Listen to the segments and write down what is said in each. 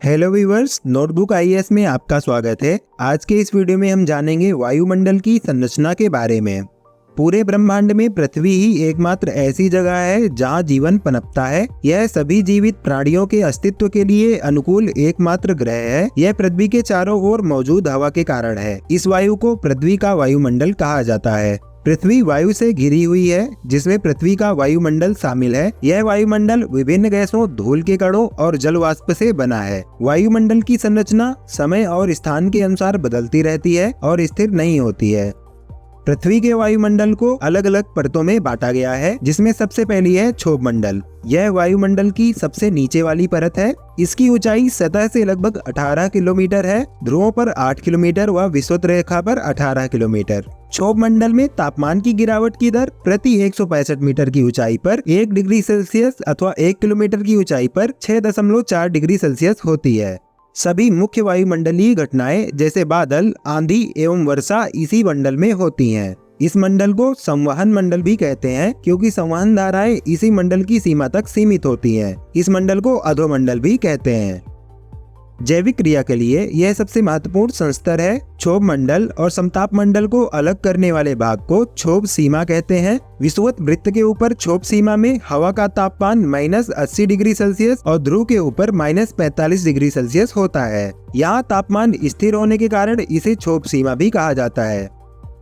Hello viewers, notebook IAS में आपका स्वागत है। आज के इस वीडियो में हम जानेंगे वायुमंडल की संरचना के बारे में। पूरे ब्रह्मांड में पृथ्वी ही एकमात्र ऐसी जगह है जहां जीवन पनपता है। यह सभी जीवित प्राणियों के अस्तित्व के लिए अनुकूल एकमात्र ग्रह है। यह पृथ्वी के चारों ओर मौजूद हवा के कारण है। इस वायु को पृथ्वी का वायुमंडल कहा जाता है। पृथ्वी वायु से घिरी हुई है, जिसमें पृथ्वी का वायुमंडल शामिल है। यह वायुमंडल विभिन्न गैसों, धूल के कणों और जल वाष्प से बना है। वायुमंडल की संरचना समय और स्थान के अनुसार बदलती रहती है और स्थिर नहीं होती है। पृथ्वी के वायुमंडल को अलग अलग परतों में बांटा गया है, जिसमें सबसे पहली है क्षोभ मंडल। यह वायुमंडल की सबसे नीचे वाली परत है। इसकी ऊंचाई सतह से लगभग 18 किलोमीटर है, ध्रुवों पर 8 किलोमीटर व विषुवत रेखा पर 18 किलोमीटर। क्षोभ मंडल में तापमान की गिरावट की दर प्रति 165 मीटर की ऊंचाई पर 1 डिग्री सेल्सियस अथवा 1 किलोमीटर की ऊंचाई पर 6.4 डिग्री सेल्सियस होती है। सभी मुख्य वायुमंडलीय घटनाएं जैसे बादल, आंधी एवं वर्षा इसी मंडल में होती हैं। इस मंडल को संवहन मंडल भी कहते हैं, क्योंकि संवहन धाराएं इसी मंडल की सीमा तक सीमित होती हैं। इस मंडल को अधोमंडल भी कहते हैं। जैविक क्रिया के लिए यह सबसे महत्वपूर्ण संस्तर है। क्षोभ मंडल और समताप मंडल को अलग करने वाले भाग को क्षोभ सीमा कहते हैं। विषुवत वृत्त के ऊपर क्षोभ सीमा में हवा का तापमान -80 डिग्री सेल्सियस और ध्रुव के ऊपर -45 डिग्री सेल्सियस होता है। यहाँ तापमान स्थिर होने के कारण इसे क्षोभ सीमा भी कहा जाता है।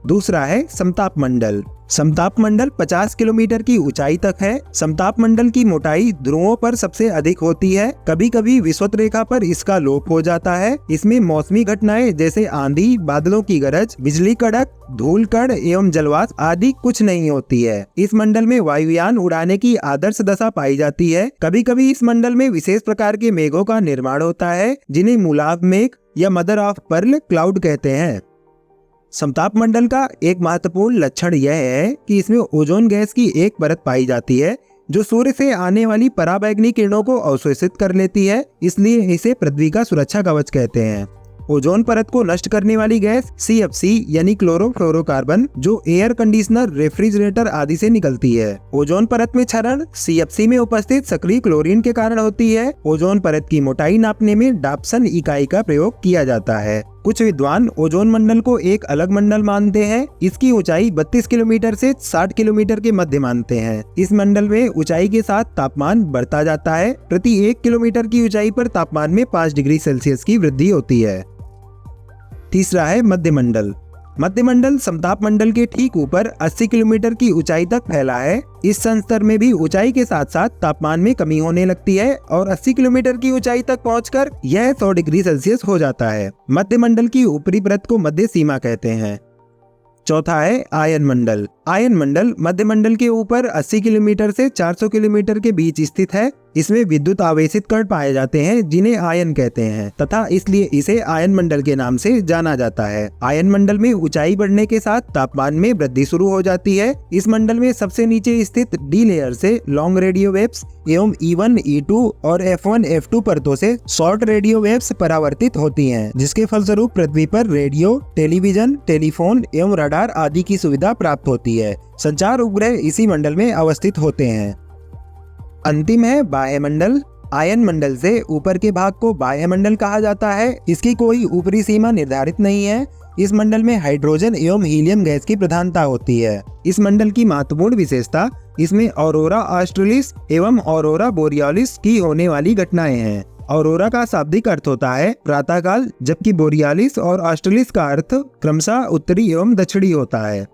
दूसरा है समताप मंडल। समताप मंडल 50 किलोमीटर की ऊंचाई तक है। समताप मंडल की मोटाई ध्रुवों पर सबसे अधिक होती है। कभी कभी विषुवत रेखा पर इसका लोप हो जाता है। इसमें मौसमी घटनाएं जैसे आंधी, बादलों की गरज, बिजली कड़क, धूल कण एवं जलवाष्प आदि कुछ नहीं होती है। इस मंडल में वायुयान उड़ाने की आदर्श दशा पाई जाती है। कभी कभी इस मंडल में विशेष प्रकार के मेघों का निर्माण होता है, जिन्हें मूलाभ मेघ या मदर ऑफ पर्ल क्लाउड कहते हैं। समताप मंडल का एक महत्वपूर्ण लक्षण यह है कि इसमें ओजोन गैस की एक परत पाई जाती है, जो सूर्य से आने वाली पराबैंगनी किरणों को अवशोषित कर लेती है। इसलिए इसे पृथ्वी का सुरक्षा कवच कहते हैं। ओजोन परत को नष्ट करने वाली गैस CFC यानी क्लोरोफ्लोरोकार्बन, जो एयर कंडीशनर, रेफ्रिजरेटर आदि से निकलती है। ओजोन परत में क्षरण CFC में उपस्थित सक्रिय क्लोरीन के कारण होती है। ओजोन परत की मोटाई नापने में डाप्सन इकाई का प्रयोग किया जाता है। कुछ विद्वान ओजोन मंडल को एक अलग मंडल मानते हैं। इसकी ऊंचाई 32 किलोमीटर से 60 किलोमीटर के मध्य मानते हैं। इस मंडल में ऊंचाई के साथ तापमान बढ़ता जाता है। प्रति 1 किलोमीटर की ऊंचाई पर तापमान में 5 डिग्री सेल्सियस की वृद्धि होती है। तीसरा है मध्यमंडल। मध्यमंडल समताप मंडल के ठीक ऊपर 80 किलोमीटर की ऊंचाई तक फैला है। इस संस्तर में भी ऊंचाई के साथ साथ तापमान में कमी होने लगती है और 80 किलोमीटर की ऊंचाई तक पहुंचकर यह 100 डिग्री सेल्सियस हो जाता है। मध्यमंडल की ऊपरी परत को मध्य सीमा कहते हैं। चौथा है आयन मंडल। आयन मंडल मध्यमंडल के ऊपर 80 किलोमीटर से 400 किलोमीटर के बीच स्थित है। इसमें विद्युत आवेशित कण पाए जाते हैं, जिन्हें आयन कहते हैं तथा इसलिए इसे आयन मंडल के नाम से जाना जाता है। आयन मंडल में ऊंचाई बढ़ने के साथ तापमान में वृद्धि शुरू हो जाती है। इस मंडल में सबसे नीचे स्थित डी लेयर से लॉन्ग रेडियो वेव्स एवं E1, E2 और F1, F2 परतों से शॉर्ट रेडियो वेव्स परावर्तित होती हैं, जिसके फलस्वरूप पृथ्वी पर रेडियो, टेलीविजन, टेलीफोन एवं रडार आदि की सुविधा प्राप्त होती है। संचार उपग्रह इसी मंडल में अवस्थित होते हैं। अंतिम है बाह्य मंडल। आयन मंडल से ऊपर के भाग को बाह्य मंडल कहा जाता है। इसकी कोई ऊपरी सीमा निर्धारित नहीं है। इस मंडल में हाइड्रोजन एवं हीलियम गैस की प्रधानता होती है। इस मंडल की महत्वपूर्ण विशेषता इसमें ऑरोरा ऑस्ट्रेलिस एवं ऑरोरा बोरियालिस की होने वाली घटनाएं हैं। ऑरोरा का शाब्दिक अर्थ होता है प्रातःकाल, जबकि बोरियालिस और ऑस्ट्रेलिस का अर्थ क्रमशः उत्तरी एवं दक्षिणी होता है।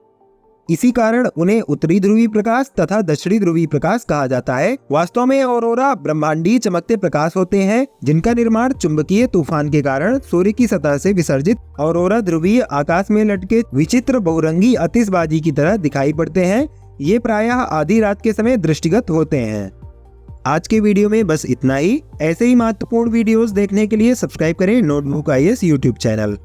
इसी कारण उन्हें उत्तरी ध्रुवीय प्रकाश तथा दक्षिणी ध्रुवीय प्रकाश कहा जाता है। वास्तव में ऑरोरा ब्रह्मांडीय चमकते प्रकाश होते हैं, जिनका निर्माण चुंबकीय तूफान के कारण सूर्य की सतह से विसर्जित ऑरोरा ध्रुवीय आकाश में लटके विचित्र बहुरंगी आतिशबाजी की तरह दिखाई पड़ते हैं। ये प्रायः आधी रात के समय दृष्टिगत होते हैं। आज के वीडियो में बस इतना ही। ऐसे ही महत्वपूर्ण वीडियोस देखने के लिए सब्सक्राइब करें नोटबुक आईएएस यूट्यूब चैनल।